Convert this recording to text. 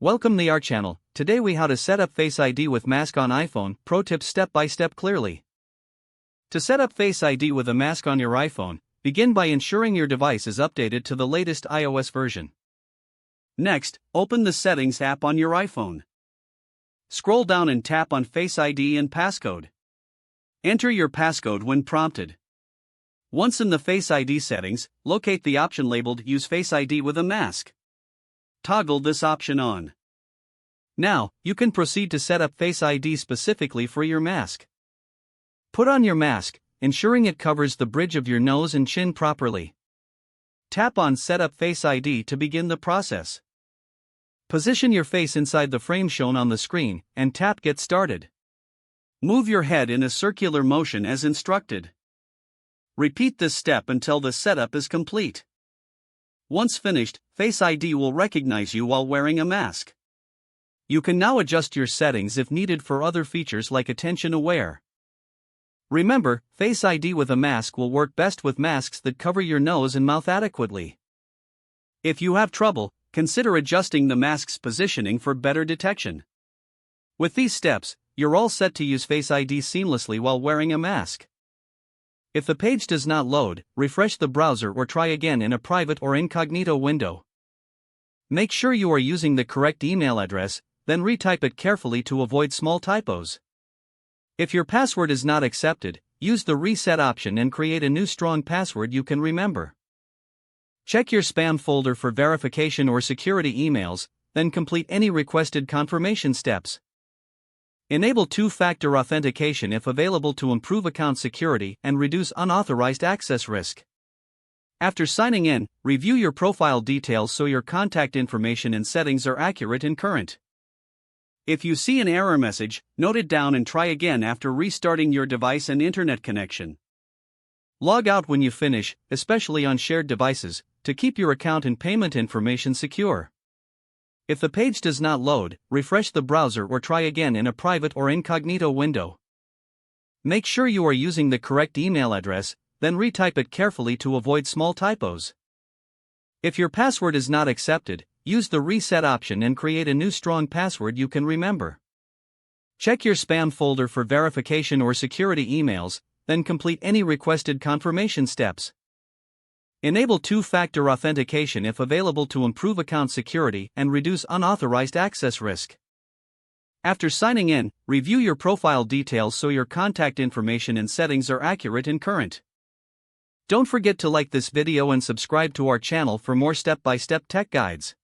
Welcome to our channel. Today we how to set up Face ID with mask on iPhone. Pro tips step by step clearly. To set up Face ID with a mask on your iPhone, begin by ensuring your device is updated to the latest iOS version. Next, open the Settings app on your iPhone. Scroll down and tap on Face ID and passcode. Enter your passcode when prompted. Once in the Face ID settings, locate the option labeled Use Face ID with a mask. Toggle this option on. Now, you can proceed to set up Face ID specifically for your mask. Put on your mask, ensuring it covers the bridge of your nose and chin properly. Tap on Set up Face ID to begin the process. Position your face inside the frame shown on the screen, and tap Get Started. Move your head in a circular motion as instructed. Repeat this step until the setup is complete. Once finished, Face ID will recognize you while wearing a mask. You can now adjust your settings if needed for other features like Attention Aware. Remember, Face ID with a mask will work best with masks that cover your nose and mouth adequately. If you have trouble, consider adjusting the mask's positioning for better detection. With these steps, you're all set to use Face ID seamlessly while wearing a mask. If the page does not load, refresh the browser or try again in a private or incognito window. Make sure you are using the correct email address, then retype it carefully to avoid small typos. If your password is not accepted, use the Reset option and create a new strong password you can remember. Check your spam folder for verification or security emails, then complete any requested confirmation steps. Enable two-factor authentication if available to improve account security and reduce unauthorized access risk. After signing in, review your profile details so your contact information and settings are accurate and current. If you see an error message, note it down and try again after restarting your device and internet connection. Log out when you finish, especially on shared devices, to keep your account and payment information secure. If the page does not load, refresh the browser or try again in a private or incognito window. Make sure you are using the correct email address, then retype it carefully to avoid small typos. If your password is not accepted, use the Reset option and create a new strong password you can remember. Check your spam folder for verification or security emails, then complete any requested confirmation steps. Enable two-factor authentication if available to improve account security and reduce unauthorized access risk. After signing in, review your profile details so your contact information and settings are accurate and current. Don't forget to like this video and subscribe to our channel for more step-by-step tech guides.